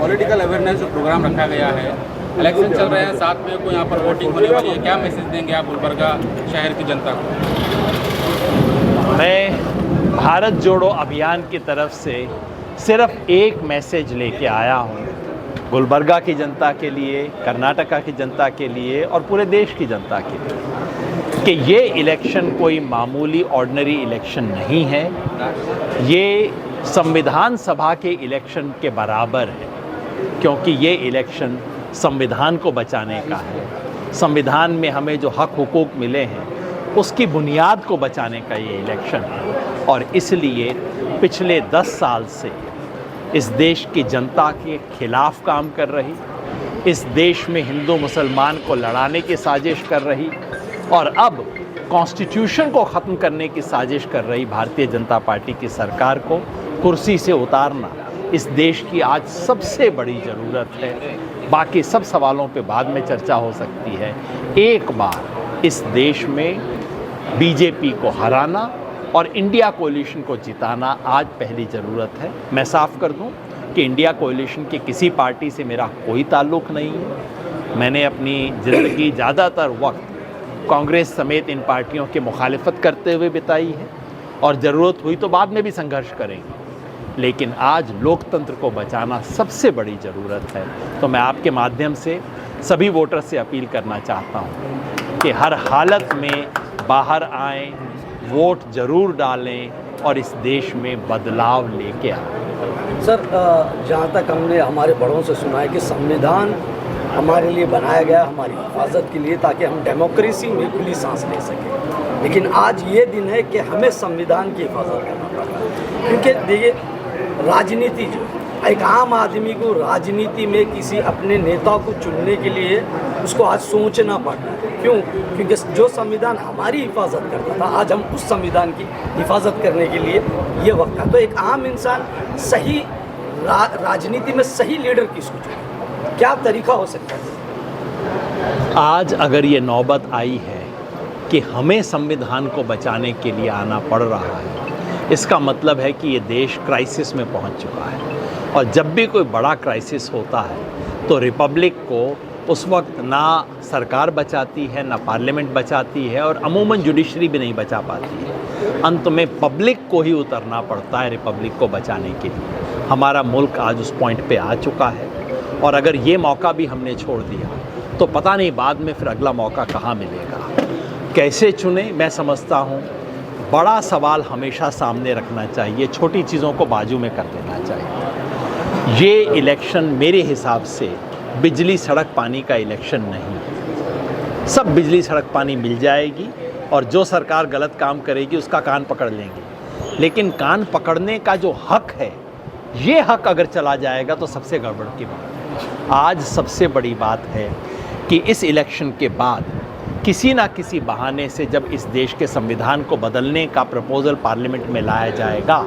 Political awareness जो programme रखा गया है, इलेक्शन चल रहे हैं, साथ में कोई यहाँ पर वोटिंग होने वाली है, क्या मैसेज देंगे आप गुलबर्गा शहर की जनता को? मैं भारत जोड़ो अभियान की तरफ से सिर्फ एक मैसेज लेके आया हूँ गुलबर्गा की जनता के लिए, कर्नाटका की जनता के लिए और पूरे देश की जनता के लिए कि ये इलेक्शन कोई मामूली ऑर्डिनरी इलेक्शन नहीं है। ये संविधान सभा के इलेक्शन के बराबर है, क्योंकि ये इलेक्शन संविधान को बचाने का है। संविधान में हमें जो हक हुकूक मिले हैं उसकी बुनियाद को बचाने का ये इलेक्शन है। और इसलिए पिछले 10 साल से इस देश की जनता के खिलाफ काम कर रही, इस देश में हिंदू मुसलमान को लड़ाने की साजिश कर रही और अब कॉन्स्टिट्यूशन को ख़त्म करने की साजिश कर रही भारतीय जनता पार्टी की सरकार को कुर्सी से उतारना इस देश की आज सबसे बड़ी ज़रूरत है। बाकी सब सवालों पे बाद में चर्चा हो सकती है। एक बार इस देश में बीजेपी को हराना और इंडिया कोalition को जिताना आज पहली ज़रूरत है। मैं साफ कर दूं कि इंडिया कोalition की किसी पार्टी से मेरा कोई ताल्लुक़ नहीं है। मैंने अपनी ज़िंदगी ज़्यादातर वक्त कांग्रेस समेत इन पार्टियों की मुखालिफत करते हुए बिताई है और ज़रूरत हुई तो बाद में भी संघर्ष करेंगे। लेकिन आज लोकतंत्र को बचाना सबसे बड़ी ज़रूरत है। तो मैं आपके माध्यम से सभी वोटर से अपील करना चाहता हूँ कि हर हालत में बाहर आएँ, वोट ज़रूर डालें और इस देश में बदलाव लेके आएँ। सर, जहाँ तक हमने हमारे बड़ों से सुना है कि संविधान हमारे लिए बनाया गया हमारी हिफाजत के लिए, ताकि हम डेमोक्रेसी में खुली सांस ले सकें। लेकिन आज ये दिन है कि हमें संविधान की हिफाजत करना पड़ा, क्योंकि देखिए राजनीति जो एक आम आदमी को राजनीति में किसी अपने नेता को चुनने के लिए उसको आज सोचना पड़ रहा है। क्यों? क्योंकि जो संविधान हमारी हिफाजत करता था, आज हम उस संविधान की हिफाजत करने के लिए ये वक्त है। तो एक आम इंसान सही राजनीति में सही लीडर किसको चुने, क्या तरीका हो सकता है? आज अगर ये नौबत आई है कि हमें संविधान को बचाने के लिए आना पड़ रहा है, इसका मतलब है कि ये देश क्राइसिस में पहुंच चुका है। और जब भी कोई बड़ा क्राइसिस होता है तो रिपब्लिक को उस वक्त ना सरकार बचाती है, ना पार्लियामेंट बचाती है और अमूमन जुडिशरी भी नहीं बचा पाती है। अंत में पब्लिक को ही उतरना पड़ता है रिपब्लिक को बचाने के लिए। हमारा मुल्क आज उस पॉइंट पे आ चुका है और अगर ये मौका भी हमने छोड़ दिया तो पता नहीं बाद में फिर अगला मौका कहाँ मिलेगा। कैसे चुने? मैं समझता हूँ बड़ा सवाल हमेशा सामने रखना चाहिए, छोटी चीज़ों को बाजू में कर देना चाहिए। ये इलेक्शन मेरे हिसाब से बिजली सड़क पानी का इलेक्शन नहीं है। सब बिजली सड़क पानी मिल जाएगी और जो सरकार गलत काम करेगी उसका कान पकड़ लेंगे। लेकिन कान पकड़ने का जो हक है, ये हक अगर चला जाएगा तो सबसे गड़बड़ की बात है। आज सबसे बड़ी बात है कि इस इलेक्शन के बाद किसी ना किसी बहाने से जब इस देश के संविधान को बदलने का प्रपोजल पार्लियामेंट में लाया जाएगा,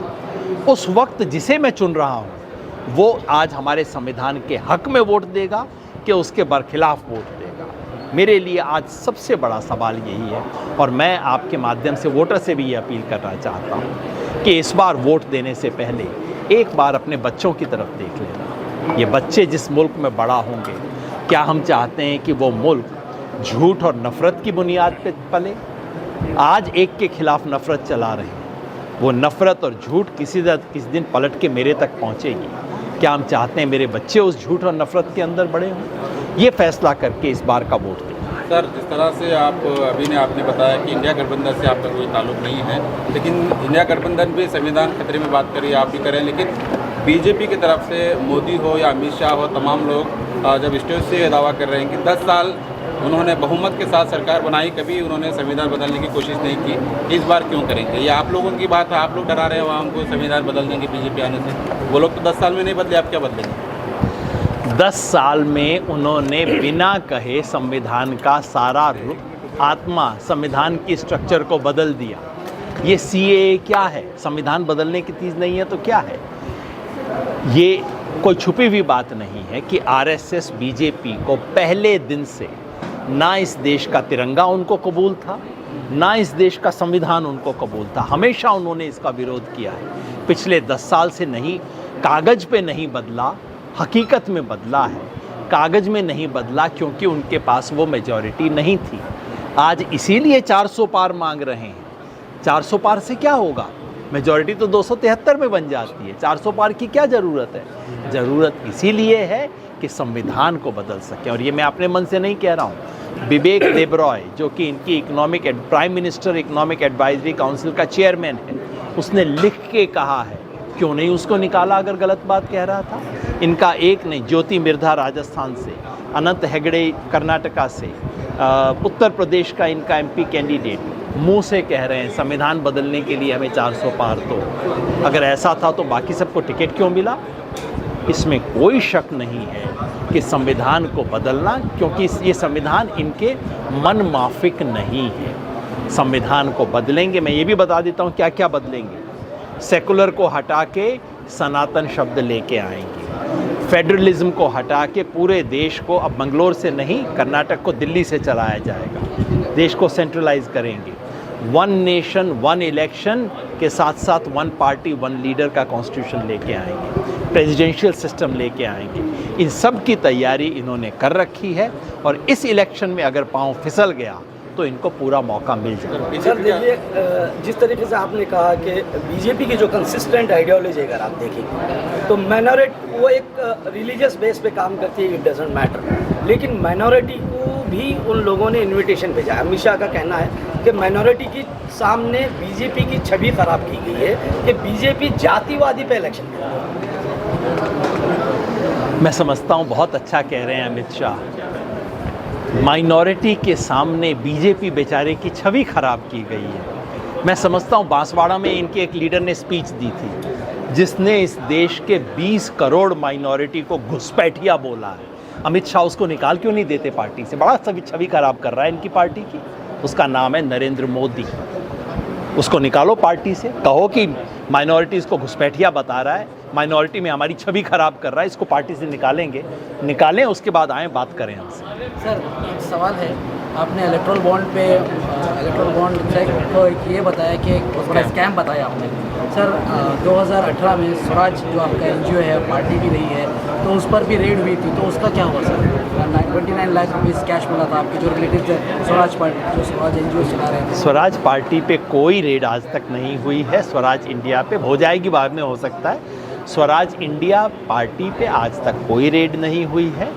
उस वक्त जिसे मैं चुन रहा हूँ वो आज हमारे संविधान के हक में वोट देगा कि उसके बरखिलाफ वोट देगा। मेरे लिए आज सबसे बड़ा सवाल यही है और मैं आपके माध्यम से वोटर से भी ये अपील करना चाहता हूँ कि इस बार वोट देने से पहले एक बार अपने बच्चों की तरफ देख लेना। ये बच्चे जिस मुल्क में बड़ा होंगे, क्या हम चाहते हैं कि वो मुल्क झूठ और नफ़रत की बुनियाद पे पले? आज एक के खिलाफ नफ़रत चला रहे हैं, वो नफ़रत और झूठ किसी दिन पलट के मेरे तक पहुंचेगी। क्या हम चाहते हैं मेरे बच्चे उस झूठ और नफ़रत के अंदर बड़े हों? ये फैसला करके इस बार का वोट देना। सर, जिस तरह से आपने बताया कि इंडिया गठबंधन से आपका कोई ताल्लुक नहीं है, लेकिन इंडिया गठबंधन भी संविधान खतरे में बात करिए, आप भी करें, लेकिन बीजेपी की तरफ से मोदी हो या अमित शाह हो, तमाम लोग जब स्टेज से दावा कर रहे हैं कि 10 साल उन्होंने बहुमत के साथ सरकार बनाई, कभी उन्होंने संविधान बदलने की कोशिश नहीं की, इस बार क्यों करेंगे? ये आप लोगों की बात है, आप लोग डरा रहे हैं वहाँ हमको संविधान बदल देंगे बीजेपी आने से। वो लोग तो 10 साल में नहीं बदले, आप क्या बदलेंगे? 10 साल में उन्होंने बिना कहे संविधान का सारा आत्मा, संविधान की स्ट्रक्चर को बदल दिया। ये सीएए क्या है? संविधान बदलने की चीज़ नहीं है तो क्या है? ये कोई छुपी हुई बात नहीं है कि आरएसएस बीजेपी को पहले दिन से ना इस देश का तिरंगा उनको कबूल था, ना इस देश का संविधान उनको कबूल था। हमेशा उन्होंने इसका विरोध किया है। पिछले 10 साल से नहीं, कागज़ पे नहीं बदला, हकीकत में बदला है, कागज़ में नहीं बदला, क्योंकि उनके पास वो मेजॉरिटी नहीं थी। आज इसीलिए 400 पार मांग रहे हैं। 400 पार से क्या होगा? मेजॉरिटी तो 273 में बन जाती है। 400 पार की क्या ज़रूरत है? ज़रूरत इसीलिए है कि संविधान को बदल सके। और ये मैं अपने मन से नहीं कह रहा हूँ। विवेक देबरॉय, जो कि इनकी prime minister economic advisory council का चेयरमैन है, उसने लिख के कहा है। क्यों नहीं उसको निकाला अगर गलत बात कह रहा था? इनका एक नहीं, ज्योति मिर्धा राजस्थान से, अनंत हेगड़े कर्नाटका से, उत्तर प्रदेश का इनका एमपी कैंडिडेट मुंह से कह रहे हैं संविधान बदलने के लिए हमें 400 पार। तो अगर ऐसा था तो बाकी सबको टिकट क्यों मिला? इसमें कोई शक नहीं है कि संविधान को बदलना, क्योंकि ये संविधान इनके मन माफिक नहीं है। संविधान को बदलेंगे। मैं ये भी बता देता हूँ क्या क्या बदलेंगे। सेकुलर को हटा के सनातन शब्द लेके आएंगे। फेडरलिज्म को हटा के पूरे देश को, अब मंगलोर से नहीं, कर्नाटक को दिल्ली से चलाया जाएगा। देश को सेंट्रलाइज करेंगे। वन नेशन वन इलेक्शन के साथ साथ वन पार्टी वन लीडर का कॉन्स्टिट्यूशन लेके आएंगे। प्रेसिडेंशियल सिस्टम लेके आएंगे। इन सब की तैयारी इन्होंने कर रखी है और इस इलेक्शन में अगर पांव फिसल गया तो इनको पूरा मौका मिल जाएगा। सर देखिए, जिस तरीके से आपने कहा कि बीजेपी की जो कंसिस्टेंट आइडियोलॉजी अगर आप देखेंगे तो माइनॉरिटी वो एक रिलीजियस बेस पे काम करती है, इट डजंट मैटर, लेकिन माइनॉरिटी को भी उन लोगों ने इनविटेशन भेजा है। अमित शाह का कहना है कि माइनॉरिटी के सामने बीजेपी की छवि खराब की गई है कि बीजेपी जातिवादी पे इलेक्शन कर रही है। मैं समझता हूँ बहुत अच्छा कह रहे हैं अमित शाह। माइनॉरिटी के सामने बीजेपी बेचारे की छवि खराब की गई है। मैं समझता हूँ बांसवाड़ा में इनके एक लीडर ने स्पीच दी थी जिसने इस देश के 20 करोड़ माइनॉरिटी को घुसपैठिया बोला है। अमित शाह उसको निकाल क्यों नहीं देते पार्टी से? बड़ा छवि खराब कर रहा है इनकी पार्टी की। उसका नाम है नरेंद्र मोदी। उसको निकालो पार्टी से, कहो कि माइनॉरिटीज़ को घुसपैठिया बता रहा है, माइनॉरिटी में हमारी छवि खराब कर रहा है, इसको पार्टी से निकालें, उसके बाद आएँ बात करें हमसे। सर एक सवाल है, आपने इलेक्ट्रल बॉन्ड को ये बताया कि बहुत बड़ा स्कैम बताया आपने। सर 2018 में स्वराज जो आपका एनजीओ है, पार्टी भी रही है, तो उस पर भी रेड हुई थी, तो उसका क्या हुआ सर? 29 लाख रुपीज़ कैश मिला था आपके जो रिलेटिव थे स्वराज पार्टी, जो स्वराज एनजीओ चला रहे थे। स्वराज पार्टी पे कोई रेड आज तक नहीं हुई है। स्वराज इंडिया पे हो जाएगी, बाद में हो सकता है। स्वराज इंडिया पार्टी पे आज तक कोई रेड नहीं हुई है।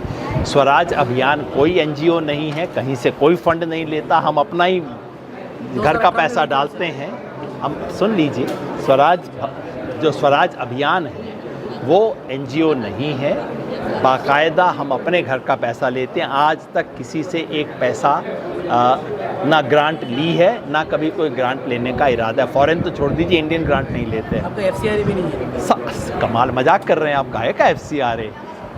स्वराज अभियान कोई एनजीओ नहीं है, कहीं से कोई फंड नहीं लेता। हम अपना ही घर का पैसा डालते हैं। हम सुन लीजिए, स्वराज अभियान है वो एनजीओ नहीं है। बाकायदा हम अपने घर का पैसा लेते हैं। आज तक किसी से एक पैसा ना ग्रांट ली है, ना कभी कोई ग्रांट लेने का इरादा है। फॉरेन तो छोड़ दीजिए, इंडियन ग्रांट नहीं लेते हैं। आपका एफसीआर भी नहीं है? कमाल, मजाक कर रहे हैं आप। काहे का एफसीआर है?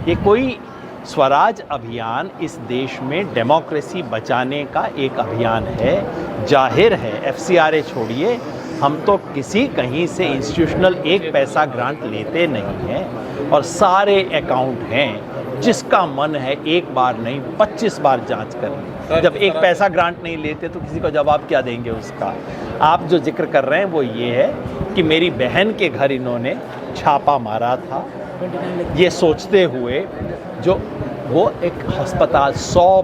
ये कोई स्वराज अभियान इस देश में डेमोक्रेसी बचाने का एक अभियान है। जाहिर है एफसीआर छोड़िए, हम तो किसी कहीं से इंस्टीट्यूशनल एक पैसा ग्रांट लेते नहीं हैं और सारे अकाउंट हैं। जिसका मन है एक बार नहीं 25 बार जांच कर लें। जब एक पैसा ग्रांट नहीं लेते तो किसी को जवाब क्या देंगे उसका? आप जो जिक्र कर रहे हैं वो ये है कि मेरी बहन के घर इन्होंने छापा मारा था, ये सोचते हुए जो वो एक अस्पताल 100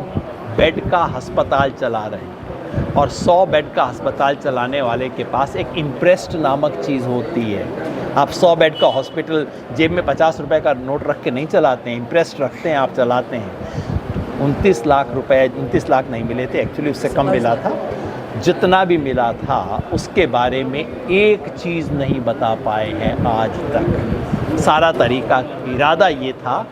बेड का अस्पताल चला रहे हैं और 100 बेड का अस्पताल चलाने वाले के पास एक इम्प्रेस्ड नामक चीज़ होती है। आप 100 बेड का हॉस्पिटल जेब में 50 रुपए का नोट रख के नहीं चलाते हैं, इम्प्रेस्ड रखते हैं, आप चलाते हैं। 29 लाख रुपए, 29 लाख नहीं मिले थे एक्चुअली, उससे कम मिला था। जितना भी मिला था उसके बारे में एक चीज़ नहीं बता पाए हैं आज तक। सारा तरीका, इरादा ये था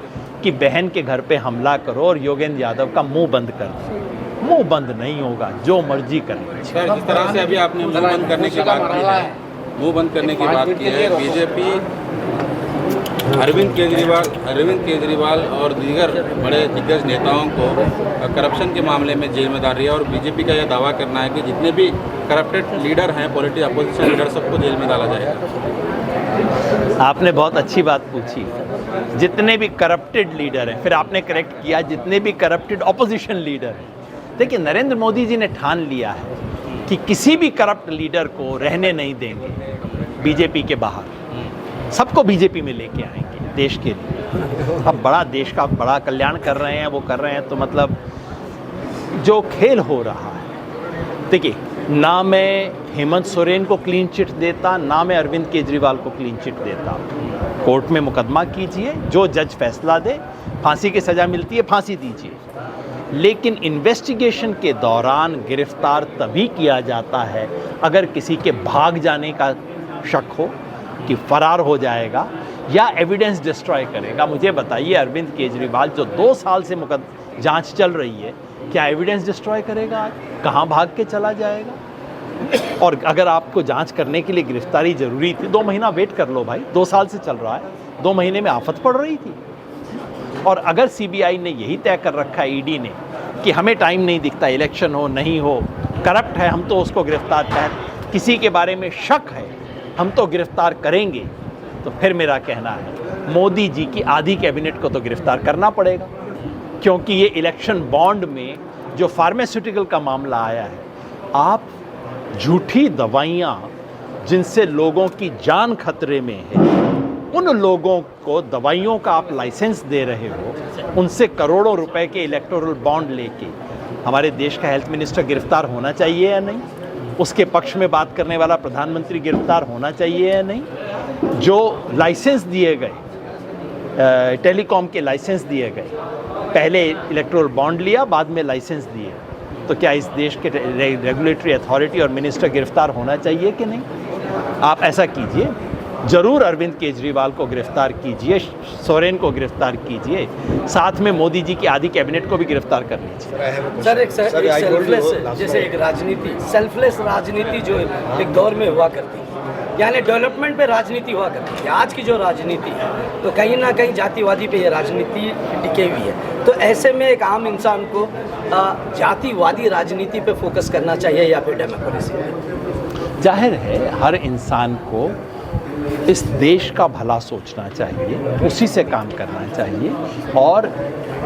कि बहन के घर पे हमला करो और योगेंद्र यादव का मुंह बंद कर दो। मुंह बंद नहीं होगा, जो मर्जी करें। सर, जिस तरह से अभी आपने मुंह बंद करने की बात की है, मुंह बंद करने की बात की है, बीजेपी अरविंद केजरीवाल और दीगर बड़े दिग्गज नेताओं को करप्शन के मामले में जेल में डाल रही है और बीजेपी का यह दावा करना है कि जितने भी करप्टेड लीडर हैं, पॉलिटिकल अपोजिशन लीडर, सबको जेल में डाला जाएगा। आपने बहुत अच्छी बात पूछी। जितने भी करप्टेड लीडर हैं, फिर आपने करेक्ट किया, जितने भी करप्टेड ऑपोजिशन लीडर हैं। देखिए, नरेंद्र मोदी जी ने ठान लिया है कि किसी भी करप्ट लीडर को रहने नहीं देंगे बीजेपी के बाहर, सबको बीजेपी में लेके आएंगे। देश के लिए। अब बड़ा देश का बड़ा कल्याण कर रहे हैं, वो कर रहे हैं, तो मतलब जो खेल हो रहा है, देखिए, ना मैं हेमंत सोरेन को क्लीन चिट देता, ना मैं अरविंद केजरीवाल को क्लीन चिट देता। कोर्ट में मुकदमा कीजिए, जो जज फैसला दे, फांसी की सज़ा मिलती है, फांसी दीजिए। लेकिन इन्वेस्टिगेशन के दौरान गिरफ्तार तभी किया जाता है अगर किसी के भाग जाने का शक हो कि फरार हो जाएगा या एविडेंस डिस्ट्रॉय करेगा। मुझे बताइए, अरविंद केजरीवाल जो 2 साल से जांच चल रही है, क्या एविडेंस डिस्ट्रॉय करेगा? कहाँ भाग के चला जाएगा? और अगर आपको जांच करने के लिए गिरफ्तारी ज़रूरी थी, 2 महीना वेट कर लो भाई, 2 साल से चल रहा है, 2 महीने में आफत पड़ रही थी। और अगर सीबीआई ने यही तय कर रखा है, ईडी ने, कि हमें टाइम नहीं दिखता, इलेक्शन हो नहीं हो, करप्ट है, हम तो उसको गिरफ्तार कर, किसी के बारे में शक है, हम तो गिरफ्तार करेंगे, तो फिर मेरा कहना है मोदी जी की आधी कैबिनेट को तो गिरफ्तार करना पड़ेगा। क्योंकि ये इलेक्शन बॉन्ड में जो फार्मास्यूटिकल का मामला आया है, आप झूठी दवाइयाँ जिनसे लोगों की जान खतरे में है, उन लोगों को दवाइयों का आप लाइसेंस दे रहे हो, उनसे करोड़ों रुपए के इलेक्टोरल बॉन्ड लेके। हमारे देश का हेल्थ मिनिस्टर गिरफ्तार होना चाहिए या नहीं? उसके पक्ष में बात करने वाला प्रधानमंत्री गिरफ्तार होना चाहिए या नहीं? जो लाइसेंस दिए गए, टेलीकॉम के लाइसेंस दिए गए, पहले इलेक्टोरल बॉन्ड लिया, बाद में लाइसेंस दिए, तो क्या इस देश के रेगुलेटरी अथॉरिटी और मिनिस्टर गिरफ्तार होना चाहिए कि नहीं? आप ऐसा कीजिए, ज़रूर अरविंद केजरीवाल को गिरफ्तार कीजिए, सोरेन को गिरफ्तार कीजिए, साथ में मोदी जी की आधी कैबिनेट को भी गिरफ्तार कर लीजिए। सर, एक सेल्फलेस, जैसे एक राजनीति, सेल्फलेस राजनीति जो एक दौर में हुआ करती थी, यानी डेवलपमेंट पे राजनीति हुआ करती थी। आज की जो राजनीति है, तो कहीं ना कहीं जातिवादी पे ये राजनीति टिके हुई है। तो ऐसे में एक आम इंसान को जातिवादी राजनीति पे फोकस करना चाहिए या फिर डेमोक्रेसी पे? जाहिर है हर इंसान को इस देश का भला सोचना चाहिए, उसी से काम करना चाहिए, और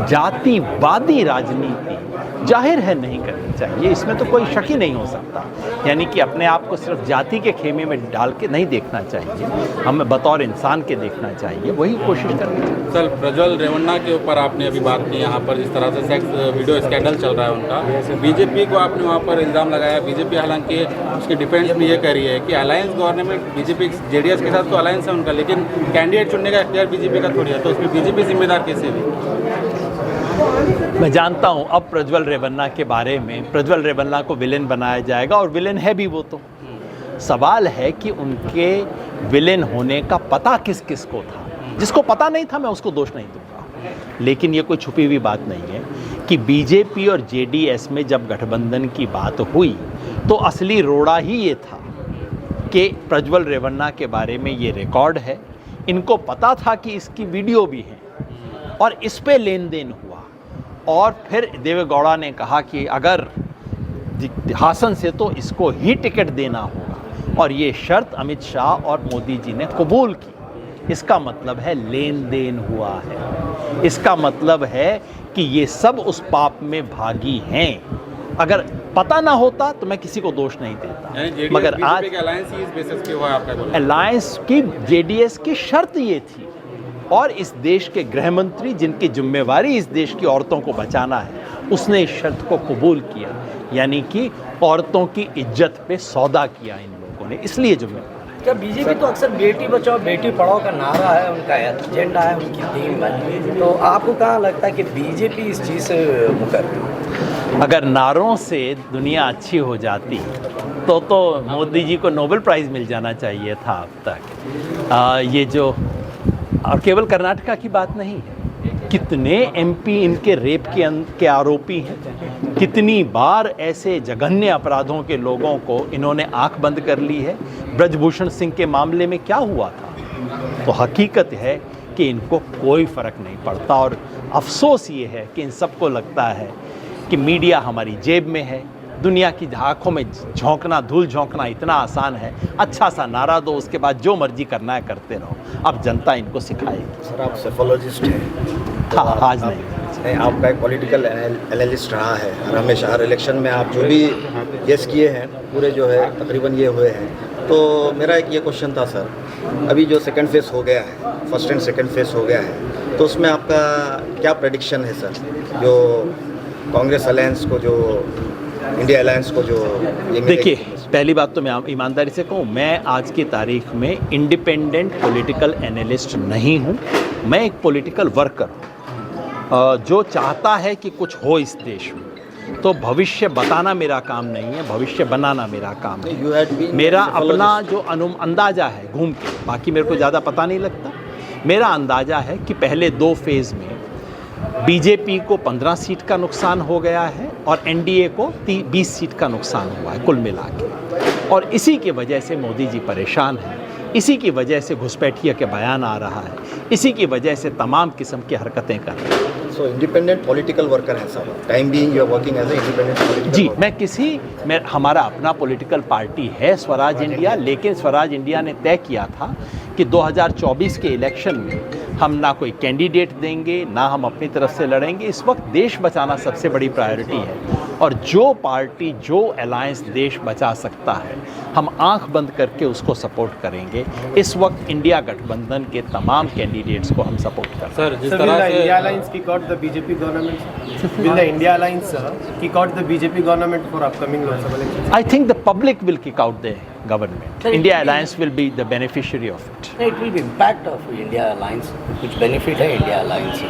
जातिवादी राजनीति जाहिर है नहीं करनी चाहिए, इसमें तो कोई शक ही नहीं हो सकता। यानी कि अपने आप को सिर्फ जाति के खेमे में डाल के नहीं देखना चाहिए, हमें बतौर इंसान के देखना चाहिए, वही कोशिश करनी चाहिए। सर, प्रज्वल रेवन्ना के ऊपर आपने अभी बात की, यहाँ पर जिस तरह से सेक्स वीडियो स्कैंडल चल रहा है उनका, बीजेपी को आपने वहाँ पर इल्ज़ाम लगाया। बीजेपी हालांकि उसकी डिफेंस में ये कह रही है कि अलायंस गवर्नमेंट, बीजेपी जेडीएस के साथ तो अलायंस है उनका, लेकिन कैंडिडेट चुनने का इख्तियार बीजेपी का थोड़ी है, तो उसमें बीजेपी जिम्मेदार कैसे हुई? मैं जानता हूं अब प्रज्वल रेवन्ना के बारे में, प्रज्वल रेवन्ना को विलेन बनाया जाएगा, और विलेन है भी वो। तो सवाल है कि उनके विलेन होने का पता किस किस को था। जिसको पता नहीं था मैं उसको दोष नहीं दूंगा, लेकिन ये कोई छुपी हुई बात नहीं है कि बीजेपी और जेडीएस में जब गठबंधन की बात हुई तो असली रोड़ा ही ये था कि प्रज्वल रेवन्ना के बारे में ये रिकॉर्ड है, इनको पता था कि इसकी वीडियो भी है, और इस पे लेन देन हुआ। और फिर देवेगौड़ा ने कहा कि अगर हासन से तो इसको ही टिकट देना होगा, और ये शर्त अमित शाह और मोदी जी ने कबूल की। इसका मतलब है लेन देन हुआ है, इसका मतलब है कि ये सब उस पाप में भागी हैं। अगर पता ना होता तो मैं किसी को दोष नहीं देता, मगर आज अलायंस की जेडीएस की शर्त ये थी, और इस देश के गृह मंत्री जिनकी जिम्मेवारी इस देश की औरतों को बचाना है, उसने इस शर्त को कबूल किया, यानी कि औरतों की इज्जत पे सौदा किया इन लोगों ने, इसलिए जिम्मेवार है। क्या बीजेपी तो अक्सर बेटी बचाओ बेटी पढ़ाओ का नारा है, उनका एजेंडा है, उनकी थीम है, तो आपको कहाँ लगता है कि बीजेपी इस चीज़ से मुकर? अगर नारों से दुनिया अच्छी हो जाती तो मोदी जी को नोबेल प्राइज़ मिल जाना चाहिए था अब तक। ये जो, और केवल कर्नाटका की बात नहीं है, कितने एमपी इनके रेप के आरोपी हैं, कितनी बार ऐसे जघन्य अपराधों के लोगों को इन्होंने आंख बंद कर ली है। ब्रजभूषण सिंह के मामले में क्या हुआ था? तो हकीकत है कि इनको कोई फ़र्क नहीं पड़ता, और अफसोस ये है कि इन सबको लगता है कि मीडिया हमारी जेब में है, दुनिया की आँखों में झोंकना, धूल झोंकना इतना आसान है। अच्छा सा नारा दो, उसके बाद जो मर्जी करना है करते रहो। अब जनता इनको सिखाएगी। सर, आप सेफोलॉजिस्ट हैं? हाँ, आज नहीं, आपका एक पॉलिटिकल एनालिस्ट रहा है, और हमेशा हर इलेक्शन में आप जो भी गेस किए हैं पूरे जो है तकरीबन ये हुए हैं। तो मेरा एक ये क्वेश्चन था सर, अभी जो सेकंड फेज हो गया है, फर्स्ट एंड सेकंड फेज हो गया है, तो उसमें आपका क्या प्रेडिक्शन है सर, जो कांग्रेस अलायंस को, जो इंडिया अलायंस को जो ये देखिए, पहली बात तो मैं ईमानदारी से कहूँ, मैं आज की तारीख में इंडिपेंडेंट पॉलिटिकल एनालिस्ट नहीं हूँ। मैं एक पॉलिटिकल वर्कर हूँ जो चाहता है कि कुछ हो इस देश में। तो भविष्य बताना मेरा काम नहीं है, भविष्य बनाना मेरा काम है। मेरा अपना जो अंदाज़ा है घूम के, बाकी मेरे को ज़्यादा पता नहीं लगता। मेरा अंदाज़ा है कि पहले 2 फेज़ में बीजेपी को 15 सीट का नुकसान हो गया है और एनडीए को 20 सीट का नुकसान हुआ है कुल मिला के। और इसी की वजह से मोदी जी परेशान हैं, इसी की वजह से घुसपैठिया के बयान आ रहा है, इसी की वजह से तमाम किस्म की हरकतें कर रहे हैं। सो इंडिपेंडेंट पॉलिटिकल वर्कर है sir, time being you are working as a independent political जी, वर्कर। मैं हमारा अपना पॉलिटिकल पार्टी है स्वराज इंडिया, लेकिन स्वराज इंडिया ने तय किया था कि 2024 के इलेक्शन में हम ना कोई कैंडिडेट देंगे, ना हम अपनी तरफ से लड़ेंगे। इस वक्त देश बचाना सबसे बड़ी प्रायोरिटी है और जो पार्टी, जो अलायंस देश बचा सकता है, हम आंख बंद करके उसको सपोर्ट करेंगे। इस वक्त इंडिया गठबंधन के तमाम कैंडिडेट्स को हम सपोर्ट कर रहे हैं। सर, जिस So will तरह the से India Alliance kick out the BJP government? Will the India Alliance kick out the BJP government for upcoming Lok Sabha elections? I think the public will kick out the government. Sir, India Alliance will be the beneficiary of it. It will be impact of India alliance, कुछ benefit है India alliance से।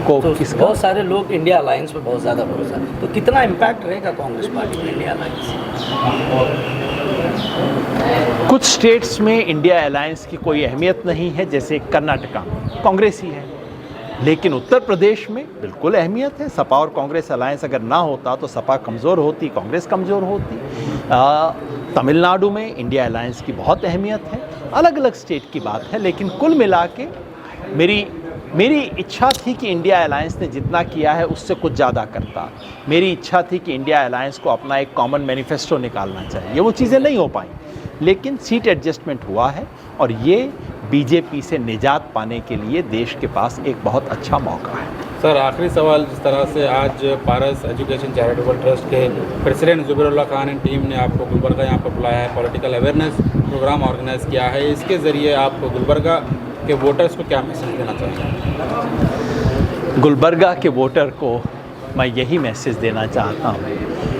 को तो किसका? बहुत सारे लोग India alliance पे बहुत ज़्यादा भरोसा, तो कितना इम्पैक्ट रहेगा कांग्रेस पार्टी में इंडिया अलायंस से? कुछ स्टेट्स में इंडिया अलायंस की कोई अहमियत नहीं है, जैसे कर्नाटका में कांग्रेस ही है, लेकिन उत्तर प्रदेश में बिल्कुल अहमियत है। सपा और कांग्रेस अलायंस अगर ना होता तो सपा कमज़ोर होती, कांग्रेस कमज़ोर होती। तमिलनाडु में इंडिया अलायंस की बहुत अहमियत है। अलग अलग स्टेट की बात है, लेकिन कुल मिला के मेरी इच्छा थी कि इंडिया अलायंस ने जितना किया है उससे कुछ ज़्यादा करता। मेरी इच्छा थी कि इंडिया अलायंस को अपना एक कॉमन मैनिफेस्टो निकालना चाहिए। वो चीज़ें नहीं हो पाई, लेकिन सीट एडजस्टमेंट हुआ है और ये बीजेपी से निजात पाने के लिए देश के पास एक बहुत अच्छा मौका है। सर, आखिरी सवाल, जिस तरह से आज पारस एजुकेशन चैरिटेबल ट्रस्ट के प्रेसिडेंट जुबैरुल्लाह खान एंड टीम ने आपको गुलबर्गा यहाँ पर बुलाया है, पॉलिटिकल अवेयरनेस प्रोग्राम ऑर्गेनाइज किया है, इसके ज़रिए आप गुलबर्गा के वोटर्स को क्या मैसेज देना चाहेंगे? गुलबर्गा के वोटर को मैं यही मैसेज देना चाहता हूँ,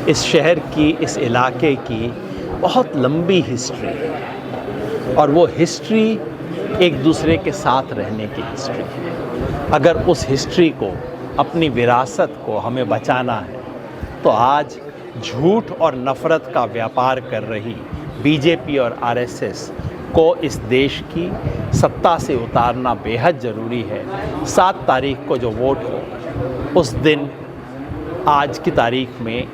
इस शहर की, इस इलाके की बहुत लंबी हिस्ट्री है और वो हिस्ट्री एक दूसरे के साथ रहने की हिस्ट्री है। अगर उस हिस्ट्री को, अपनी विरासत को हमें बचाना है तो आज झूठ और नफ़रत का व्यापार कर रही बीजेपी और आरएसएस को इस देश की सत्ता से उतारना बेहद ज़रूरी है। 7 तारीख को जो वोट हो, उस दिन आज की तारीख में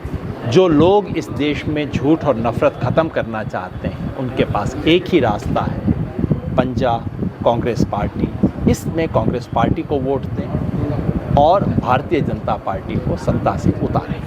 जो लोग इस देश में झूठ और नफ़रत ख़त्म करना चाहते हैं, उनके पास एक ही रास्ता है, पंजा कांग्रेस पार्टी। इसमें कांग्रेस पार्टी को वोट दें और भारतीय जनता पार्टी को सत्ता से उतारें।